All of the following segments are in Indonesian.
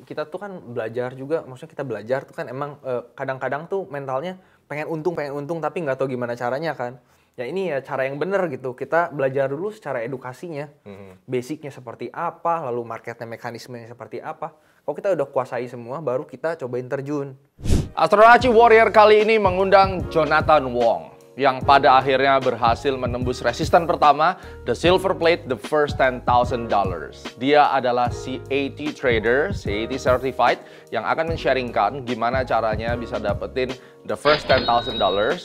kita tuh kan belajar juga, maksudnya kita belajar tuh kan emang kadang-kadang tuh mentalnya pengen untung tapi nggak tahu gimana caranya kan. Ya ini ya cara yang bener gitu, kita belajar dulu secara edukasinya, basicnya seperti apa, lalu marketnya mekanismenya seperti apa. Kalau kita udah kuasai semua, baru kita cobain terjun. Astronaci Warrior kali ini mengundang Jonathan Wong yang pada akhirnya berhasil menembus resisten pertama, the silver plate, the first $10,000. Dia adalah CAT trader, CAT certified, yang akan men-sharingkan gimana caranya bisa dapetin the first $10,000.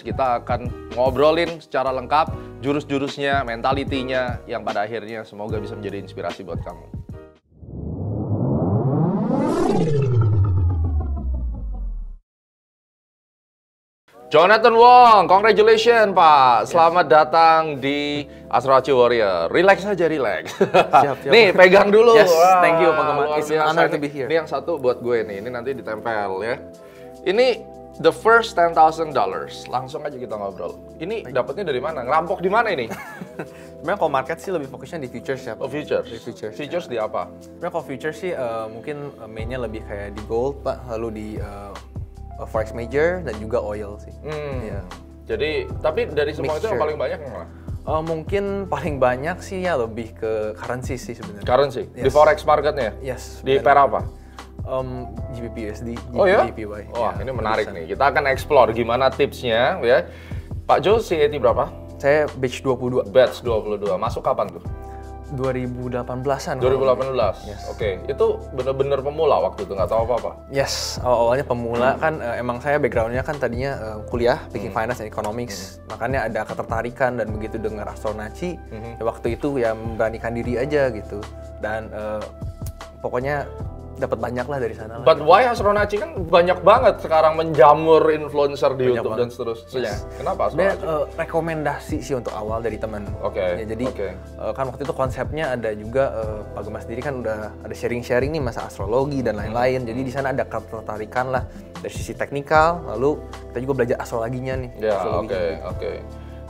Kita akan ngobrolin secara lengkap jurus-jurusnya, mentalitinya, yang pada akhirnya semoga bisa menjadi inspirasi buat kamu. Jonathan Wong, congratulations Pak. Selamat datang di Astronaci Warrior. Relax aja, relax. Siap. Nih, pegang dulu. Yes, Wah, thank you Pak Kemal. luar It's an biasa. honor to be here. Ini yang satu buat gue nih, ini nanti ditempel ya. Ini the first $10,000. Langsung aja kita ngobrol. Ini dapatnya dari mana? Ngerampok di mana ini? Sebenarnya kalau market sih lebih fokusnya di futures ya Pak. Oh, futures. Di futures. Futures di apa? Sebenarnya kalau futures sih mungkin mainnya lebih kayak di gold Pak, lalu di forex major dan juga oil sih. Ya. Jadi, tapi dari semua itu yang Mixture. paling banyak yang mana? Mungkin paling banyak sih ya lebih ke currency sih sebenarnya. Currency? Di Yes. forex marketnya? Yes. Di pair apa? GBP USD, Oh ya? JPY. Wah, Ya, ini menarik bisa. nih. Kita akan explore gimana tipsnya ya. Pak Jo, CAT berapa? Saya batch 22. Batch 22. Masuk kapan tuh? 2018-an. 2018. Yes. Oke. Itu bener-bener pemula waktu itu, nggak tahu apa-apa. Yes, awalnya pemula kan emang saya backgroundnya kan tadinya kuliah Banking Finance and Economics, makanya ada ketertarikan dan begitu dengar Astronaci, ya waktu itu ya memberanikan diri aja gitu dan pokoknya dapat banyak lah dari sana. But why Astronaci kan banyak banget sekarang menjamur influencer di Banyak YouTube banget. dan seterusnya. Kenapa Sebenarnya Astronaci? rekomendasi sih untuk awal dari teman. Oke, Ya, jadi oke. kan waktu itu konsepnya ada juga Pak Gemma sendiri kan udah ada sharing-sharing nih masa astrologi dan lain-lain. Jadi di sana ada ketertarikan lah dari sisi teknikal, lalu kita juga belajar astrologinya nih. Ya, astrologinya. oke.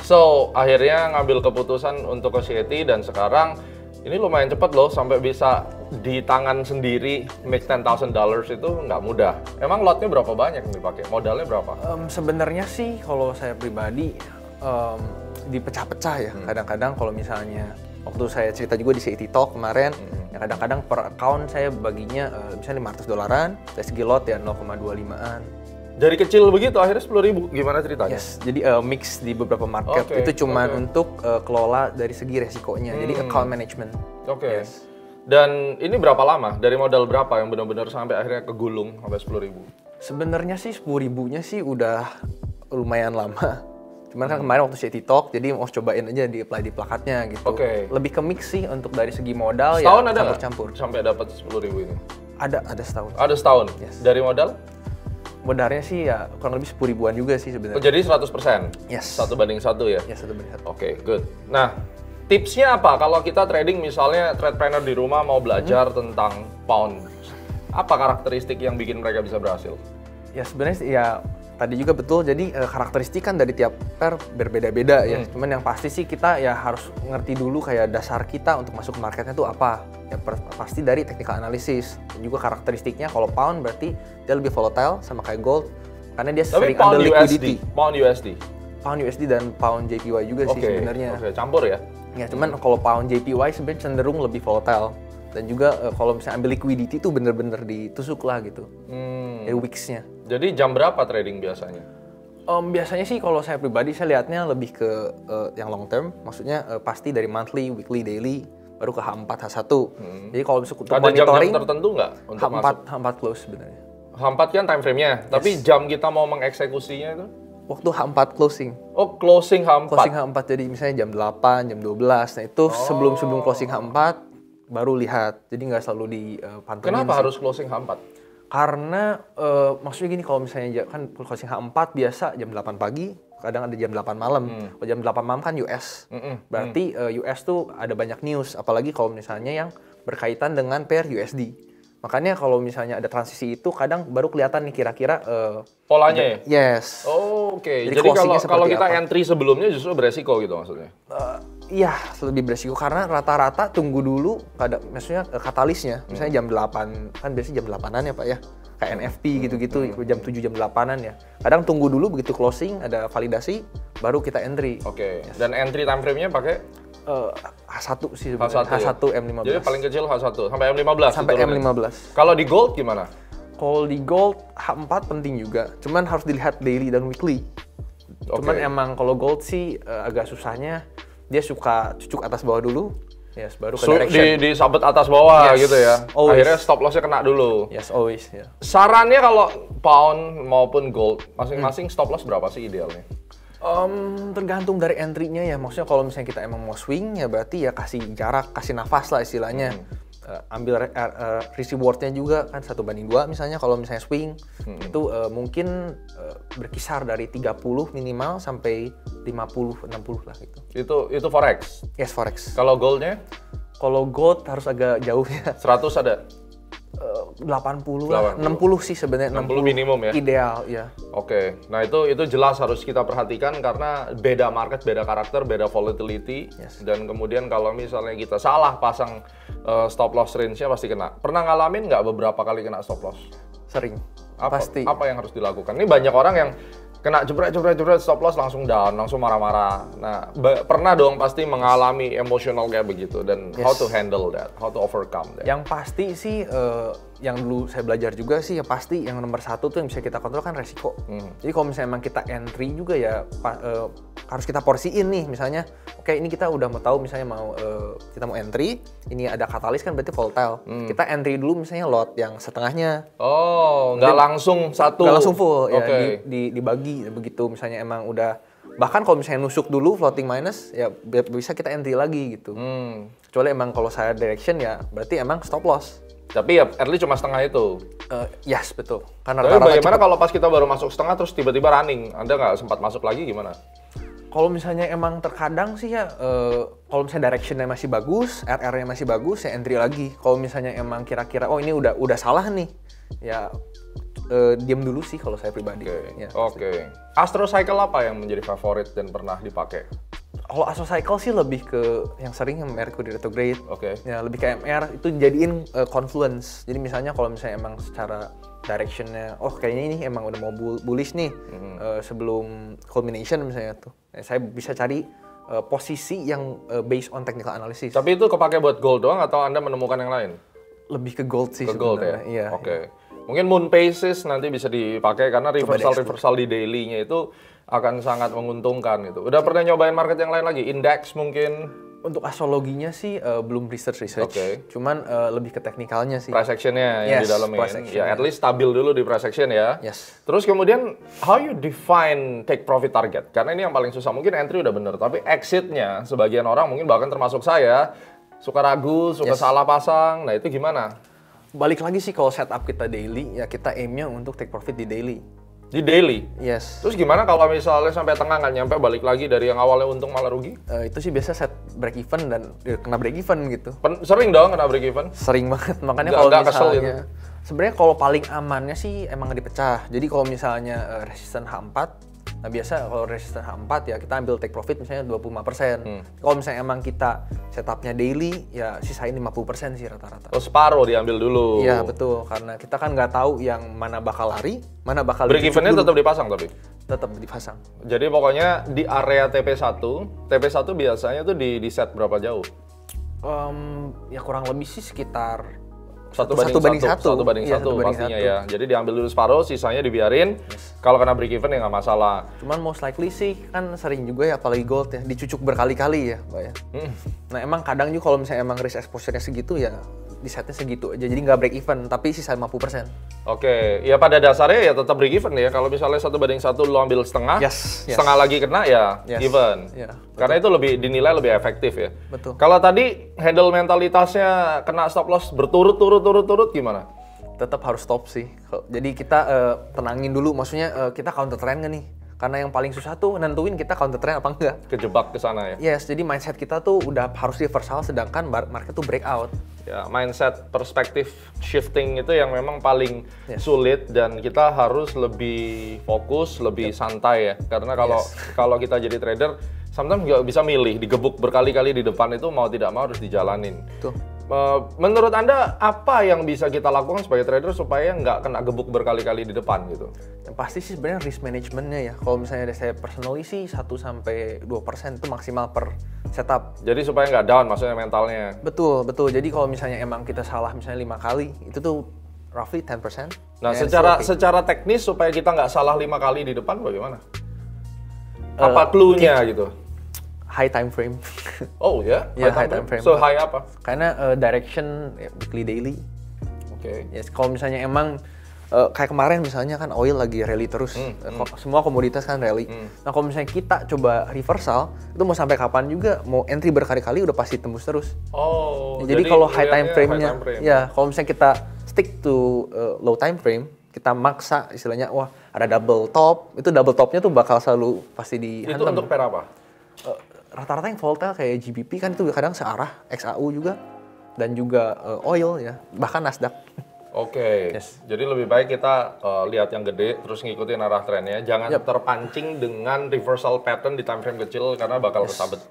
So, akhirnya ngambil keputusan untuk ke CAT dan sekarang ini lumayan cepat loh sampai bisa di tangan sendiri make $10,000 itu nggak mudah. Emang lotnya berapa banyak yang dipakai? Modalnya berapa? Sebenarnya sih kalau saya pribadi dipecah-pecah ya. Kadang-kadang kalau misalnya waktu saya cerita juga di CAT Talk kemarin, ya kadang-kadang per account saya baginya misalnya $500, dari segi lot ya 0,25-an. Dari kecil begitu akhirnya 10.000. Gimana ceritanya? Yes, jadi mix di beberapa market. Oke, Itu cuman oke. untuk kelola dari segi resikonya. Jadi account management. Oke. Yes. Dan ini berapa lama? Dari modal berapa yang benar-benar sampai akhirnya kegulung sampai 10.000? Sebenarnya sih 10.000-nya sih udah lumayan lama. Cuman kan kemarin waktu CAT Talk, jadi mau cobain aja di apply di plakatnya gitu. Oke. Lebih ke mix sih untuk dari segi modal Setahun ya ada nggak campur-campur. sampai dapat 10.000 ini? Ada setahun. Ada setahun? Yes. Dari modal? Modalnya sih ya kurang lebih 10.000-an juga sih Oh, sebenarnya. jadi 100%? Yes. 1:1 ya? Ya satu banding satu. Oke, good. Nah, tipsnya apa kalau kita trading misalnya tradepreneur di rumah mau belajar tentang pound? Apa karakteristik yang bikin mereka bisa berhasil? Ya sebenarnya sih, ya tadi juga betul. Jadi karakteristik kan dari tiap pair berbeda-beda ya. Cuman yang pasti sih kita ya harus ngerti dulu kayak dasar kita untuk masuk ke marketnya tuh apa. Ya pasti dari technical analysis. Dan juga karakteristiknya kalau pound berarti dia lebih volatile sama kayak gold karena dia Tapi sering pound under liquidity. Pound USD. Pound USD dan pound JPY juga sih sebenarnya. Oke, campur ya? Ya cuman kalau pound JPY sebenarnya cenderung lebih volatile. Dan juga kalau misalnya ambil liquidity itu bener-bener ditusuk lah gitu. Dari wicks-nya. Jadi jam berapa trading biasanya? Biasanya sih kalau saya pribadi saya lihatnya lebih ke yang long term, maksudnya pasti dari monthly, weekly, daily, baru ke H4, H1. Jadi kalau misalnya untuk Ada jam-jam monitoring, tertentu nggak untuk H4, masuk? H4 close sebenarnya. H4 kan time frame-nya, tapi jam kita mau mengeksekusinya itu? Waktu H4 closing. Oh, closing H4. Closing H4 jadi misalnya jam 8, jam 12. Nah itu sebelum closing H4 baru lihat. Jadi nggak selalu dipantengin. Kenapa sih. harus closing H4? Karena maksudnya gini, kalau misalnya kan closing H4 biasa jam 8 pagi, kadang ada jam 8 malam. Kalau jam 8 malam kan US. Berarti US tuh ada banyak news, apalagi kalau misalnya yang berkaitan dengan pair USD. Makanya kalau misalnya ada transisi itu kadang baru kelihatan nih kira-kira Polanya ya? yes. Oh, oke. Jadi Jadi closingnya kalau seperti kita apa? entry sebelumnya justru beresiko gitu maksudnya? Iya, lebih beresiko karena rata-rata tunggu dulu maksudnya katalisnya. Misalnya jam 8, kan biasanya jam 8-an ya Pak ya. Kayak NFT gitu-gitu, jam 7, jam 8-an ya. Kadang tunggu dulu begitu closing, ada validasi, baru kita entry. Oke. Dan entry time frame-nya pakai H1 sih sebenarnya. H1 M15. Jadi paling kecil H1 sampai M15. Sampai M15. Kalau di gold gimana? Kalau di gold H4 penting juga, cuman harus dilihat daily dan weekly. Cuman emang kalau gold sih agak susahnya dia suka cucuk atas bawah dulu, yes, baru ke direction. Di sabet atas bawah Yes, gitu ya. always. Akhirnya stop loss-nya kena dulu. Yes, always ya. Sarannya kalau pound maupun gold, masing-masing stop loss berapa sih idealnya? Tergantung dari entry-nya ya. Maksudnya kalau misalnya kita emang mau swing ya berarti ya kasih jarak, kasih nafas lah istilahnya. Ambil risk reward-nya juga kan 1:2 misalnya kalau misalnya swing itu mungkin berkisar dari 30 minimal sampai 50-60 lah gitu. Itu forex. Yes, forex. Kalau goldnya? Kalau gold harus agak jauh ya. 100 ada? 80 lah, 60 sih sebenarnya. 60 minimum ya? Ideal, ya. Oke, nah itu jelas harus kita perhatikan karena beda market, beda karakter, beda volatility. Yes. Dan kemudian kalau misalnya kita salah pasang stop loss range-nya pasti kena. Pernah ngalamin nggak beberapa kali kena stop loss? Sering, pasti. Apa yang harus dilakukan? Ini banyak orang yang kena jebret stop loss langsung down, langsung marah-marah. Nah, pernah dong pasti mengalami emosional kayak begitu dan how to handle that, how to overcome that. Yang pasti sih, yang dulu saya belajar juga sih, ya pasti yang nomor satu tuh yang bisa kita kontrol kan resiko. Jadi kalau misalnya emang kita entry juga ya harus kita porsiin nih, misalnya, oke ini kita udah mau tahu misalnya kita mau entry, ini ada katalis kan berarti volatile. Kita entry dulu misalnya lot yang setengahnya. Oh, nggak langsung satu. Nggak langsung full, ya Okay. dibagi begitu. Misalnya emang udah, bahkan kalau misalnya nusuk dulu floating minus, ya bisa kita entry lagi gitu. Kecuali emang kalau saya direction ya berarti emang stop loss. Tapi ya at least cuma setengah itu. Yes, betul. Karena Tapi rata-rata bagaimana cepet. kalau pas kita baru masuk setengah terus tiba-tiba running? Anda nggak sempat masuk lagi gimana? Kalau misalnya emang terkadang sih ya, kalau misalnya directionnya masih bagus, RR-nya masih bagus, ya entry lagi. Kalau misalnya emang kira-kira, oh ini udah salah nih, ya diam dulu sih kalau saya pribadi. Ya. Oke. Astro Cycle apa yang menjadi favorit dan pernah dipakai? Kalau Astro Cycle sih lebih ke yang sering yang Mercury retrograde. Oke. Ya lebih ke MR itu jadiin confluence. Jadi misalnya kalau misalnya emang secara directionnya, oh kayaknya ini emang udah mau bullish nih sebelum culmination misalnya tuh. Saya bisa cari posisi yang based on technical analysis. Tapi itu kepake buat gold doang atau Anda menemukan yang lain? Lebih ke gold sih Ke gold ya? sebenarnya. Iya. Oke. Mungkin Moon Phases nanti bisa dipakai karena reversal di daily-nya itu akan sangat menguntungkan gitu. Udah pernah nyobain market yang lain lagi? Index mungkin? Untuk astrologinya sih belum research. Oke. Cuman lebih ke teknikalnya sih. Price action-nya yang Yes, didalemin. price action, Ya, at least stabil dulu di price action ya. Yes. Terus kemudian, how you define take profit target? Karena ini yang paling susah. Mungkin entry udah bener, tapi exit-nya sebagian orang mungkin bahkan termasuk saya suka ragu, suka salah pasang. Nah, itu gimana? Balik lagi sih kalau setup kita daily, ya kita aimnya untuk take profit di daily. Di daily? Yes. Terus gimana kalau misalnya sampai tengah nggak nyampe balik lagi dari yang awalnya untung malah rugi? Itu sih biasa set break even dan kena break even gitu. Sering dong kena break even? Sering banget, makanya Nggak- kalau nggak kesel misalnya sebenarnya kalau paling amannya sih emang dipecah. Jadi kalau misalnya resisten H4, nah biasa kalau resisten H4 ya kita ambil take profit misalnya 25%. Kalau misalnya emang kita setupnya daily ya sisain 50% sih rata-rata. Terus separuh diambil dulu. Iya betul, karena kita kan nggak tahu yang mana bakal lari, mana bakal Break dicucuk evennya dulu. tetap dipasang tapi? Tetap dipasang. Jadi pokoknya di area TP1 biasanya tuh di set berapa jauh? Ya kurang lebih sih sekitar Satu Satu banding satu. banding Iya, satu satu banding pastinya satu. ya. Jadi diambil dulu separuh, sisanya dibiarin. Kalau kena break even ya nggak masalah. Cuman most likely sih kan sering juga ya apalagi gold ya dicucuk berkali-kali ya, Mbak ya. Nah emang kadang juga kalau misalnya emang risk exposure-nya segitu ya di setnya segitu aja. Jadi nggak break even tapi sisa 50%. Oke, ya pada dasarnya ya tetap break even ya. Kalau misalnya 1:1 lo ambil setengah, Yes. setengah lagi kena ya Yes. even. Iya, Karena itu lebih dinilai lebih efektif ya. Betul. Kalau tadi handle mentalitasnya kena stop loss berturut-turut gimana? Tetap harus stop sih. Jadi kita tenangin dulu, maksudnya kita counter trend nggak nih? Karena yang paling susah tuh nentuin kita counter trend apa enggak. Kejebak ke sana ya. Yes, jadi mindset kita tuh udah harus reversal sedangkan market tuh breakout. Ya, mindset perspektif shifting itu yang memang paling sulit dan kita harus lebih fokus, lebih santai ya. Karena kalau kita jadi trader, sometimes nggak bisa milih, digebuk berkali-kali di depan itu mau tidak mau harus dijalanin. Tuh. Menurut Anda apa yang bisa kita lakukan sebagai trader supaya nggak kena gebuk berkali-kali di depan gitu? Yang pasti sih sebenarnya risk managementnya ya. Kalau misalnya saya personally sih 1-2% itu maksimal per setup. Jadi supaya nggak down maksudnya mentalnya. Betul. Jadi kalau misalnya emang kita salah misalnya 5 kali, itu tuh roughly 10%. Nah, secara teknis supaya kita nggak salah 5 kali di depan bagaimana? Apa clue-nya gitu? High time frame. Oh ya? Ya, high time frame. So high apa? Karena direction weekly daily. Oke. Yes, kalau misalnya emang kayak kemarin misalnya kan oil lagi rally terus, semua komoditas kan rally. Nah kalau misalnya kita coba reversal, itu mau sampai kapan juga, mau entry berkali-kali udah pasti tembus terus. Oh. Jadi kalau high time frame-nya, ya kalau misalnya kita stick to low time frame, kita maksa istilahnya, wah ada double top, itu double topnya tuh bakal selalu pasti dihantam. Itu untuk pair apa? Rata-rata yang volatile kayak GBP kan itu kadang searah, XAU juga, dan juga oil ya, bahkan Nasdaq. Oke, jadi lebih baik kita lihat yang gede, terus ngikutin arah trennya. Jangan terpancing dengan reversal pattern di time frame kecil karena bakal kesabet.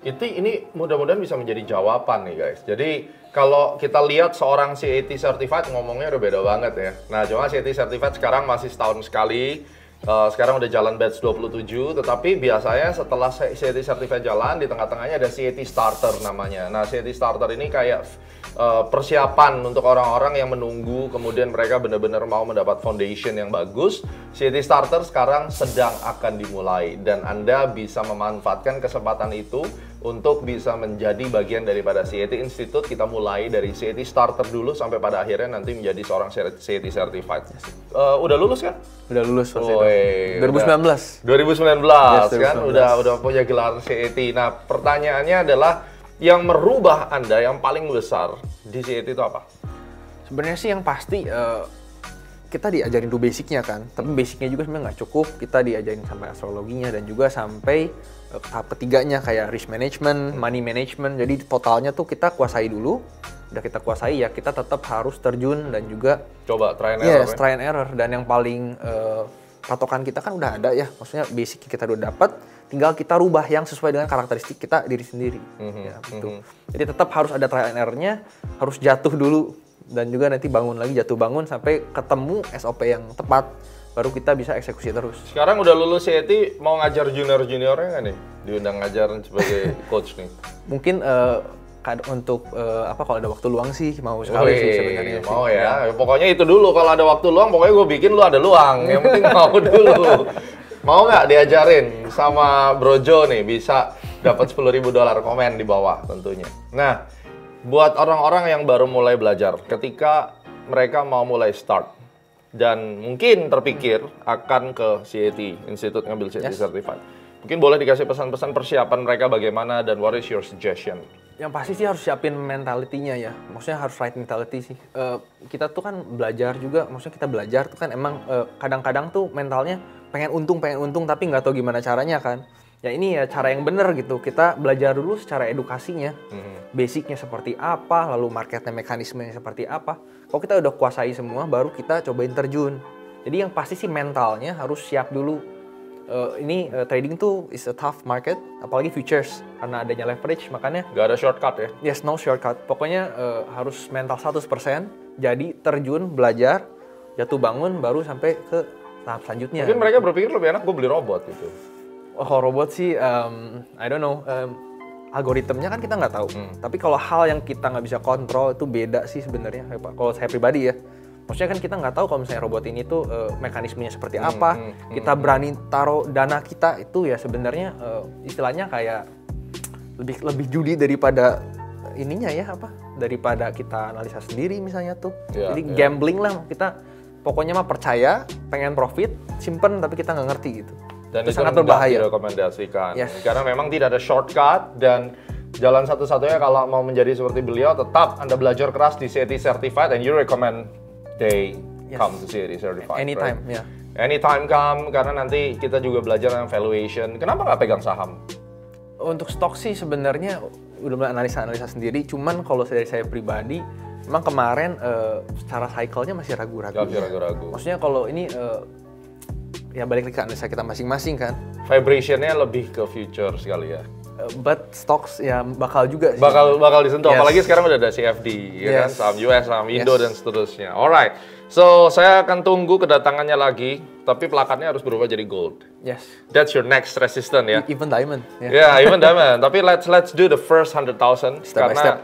Ini mudah-mudahan bisa menjadi jawaban nih guys. Jadi kalau kita lihat seorang CAT Certified ngomongnya udah beda banget ya. Nah cuma CAT Certified sekarang masih setahun sekali. Sekarang udah jalan batch 27, tetapi biasanya setelah CAT Certified jalan, di tengah-tengahnya ada CAT Starter namanya. Nah, CAT Starter ini kayak persiapan untuk orang-orang yang menunggu, kemudian mereka benar-benar mau mendapat foundation yang bagus. CAT Starter sekarang sedang akan dimulai, dan Anda bisa memanfaatkan kesempatan itu untuk bisa menjadi bagian daripada CAT Institute. Kita mulai dari CAT Starter dulu sampai pada akhirnya nanti menjadi seorang CAT Certified. Udah lulus kan? Udah lulus pasti. 2019 Yes, kan 2019. udah punya gelar CAT. Nah, pertanyaannya adalah yang merubah Anda yang paling besar di CAT itu apa? Sebenarnya sih yang pasti kita diajarin dulu basicnya kan, tapi basicnya juga sebenarnya nggak cukup. Kita diajarin sampai astrologinya dan juga sampai tahap ketiganya kayak risk management, money management. Jadi totalnya tuh kita kuasai dulu. Udah kita kuasai ya kita tetap harus terjun dan juga Coba try and error. yes, try and error. Dan yang paling patokan kita kan udah ada ya, maksudnya basic kita udah dapat, tinggal kita rubah yang sesuai dengan karakteristik kita diri sendiri. Ya, gitu. Jadi tetap harus ada try and error-nya, harus jatuh dulu dan juga nanti bangun lagi, jatuh bangun sampai ketemu SOP yang tepat, baru kita bisa eksekusi terus. Sekarang udah lulus CAT, mau ngajar junior-juniornya nggak nih? Diundang ngajar sebagai coach nih? Mungkin untuk kalau ada waktu luang sih mau sekali sih sebenarnya. Mau ya. Pokoknya itu dulu, kalau ada waktu luang pokoknya gue bikin lu ada luang. Yang penting mau dulu. Mau nggak diajarin sama Brojo nih, bisa dapat $10.000 komen di bawah tentunya. Nah, buat orang-orang yang baru mulai belajar, ketika mereka mau mulai start dan mungkin terpikir akan ke CAT Institute ngambil CAT Certified, mungkin boleh dikasih pesan-pesan persiapan mereka bagaimana dan what is your suggestion? Yang pasti sih harus siapin mentality-nya ya. Maksudnya harus right mentality sih. Kita tuh kan belajar juga, maksudnya kita belajar tuh kan emang kadang-kadang tuh mentalnya pengen untung tapi nggak tahu gimana caranya kan. Ya ini ya cara yang bener gitu. Kita belajar dulu secara edukasinya. Basicnya seperti apa, lalu marketnya mekanismenya seperti apa. Kalau kita udah kuasai semua, baru kita cobain terjun. Jadi yang pasti sih mentalnya harus siap dulu. Trading tuh is a tough market, apalagi futures karena adanya leverage, makanya Gak ada shortcut ya? yes, no shortcut. Pokoknya harus mental 100%, jadi terjun, belajar, jatuh bangun, baru sampai ke tahap selanjutnya. Mungkin mereka berpikir lebih enak gue beli robot gitu. Oh, robot sih, I don't know. Algoritmnya kan kita nggak tahu. Tapi kalau hal yang kita nggak bisa kontrol itu beda sih sebenarnya. Kalau saya pribadi ya. Maksudnya kan kita nggak tahu kalau misalnya robot ini tuh mekanismenya seperti apa. Kita berani taruh dana kita itu ya sebenarnya istilahnya kayak lebih judi daripada ininya ya daripada kita analisa sendiri misalnya tuh. Jadi gambling lah kita. Pokoknya mah percaya, pengen profit, simpen tapi kita nggak ngerti gitu. Dan itu sangat berbahaya. Direkomendasikan. Karena memang tidak ada shortcut dan jalan satu-satunya kalau mau menjadi seperti beliau tetap Anda belajar keras di CAT Certified and you recommend they come to CAT Certified. Anytime, right? Anytime come, karena nanti kita juga belajar tentang valuation. Kenapa nggak pegang saham? Untuk stok sih sebenarnya udah mulai analisa sendiri. Cuman kalau dari saya pribadi, memang kemarin secara cycle-nya masih ragu-ragu. Maksudnya kalau ini ya balik lagi ke analisa kita masing-masing kan. Vibration-nya lebih ke future sekali ya. But stocks ya bakal juga sih. Bakal disentuh. Apalagi sekarang udah ada CFD, ya kan? Saham US, saham Indo dan seterusnya. Alright. So, saya akan tunggu kedatangannya lagi, tapi plakatnya harus berubah jadi gold. Yes. That's your next resistance ya. Even diamond. Yeah, even diamond. Tapi let's do the first 100,000 karena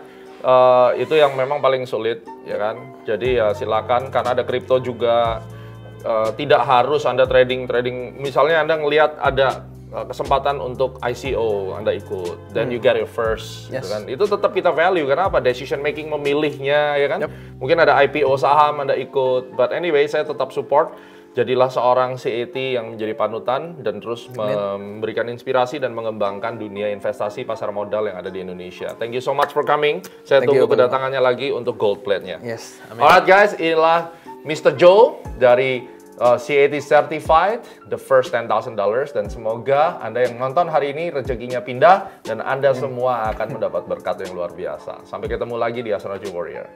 itu yang memang paling sulit, ya kan? Jadi ya silakan karena ada kripto juga. Tidak harus Anda trading. Misalnya Anda ngelihat ada kesempatan untuk ICO, Anda ikut, then you get it first, gitu kan? Itu tetap kita value karena apa? Decision making memilihnya, ya kan? Mungkin ada IPO saham, Anda ikut, but anyway, saya tetap support. Jadilah seorang CAT yang menjadi panutan dan terus memberikan inspirasi dan mengembangkan dunia investasi pasar modal yang ada di Indonesia. Thank you so much for coming. Saya tunggu kedatangannya lagi untuk gold plate-nya. Yes. Alright guys, inilah Mr. Joe dari CAT Certified, the first $10,000, dan semoga Anda yang nonton hari ini rezekinya pindah dan Anda semua akan mendapat berkat yang luar biasa. Sampai ketemu lagi di Astrology Warrior.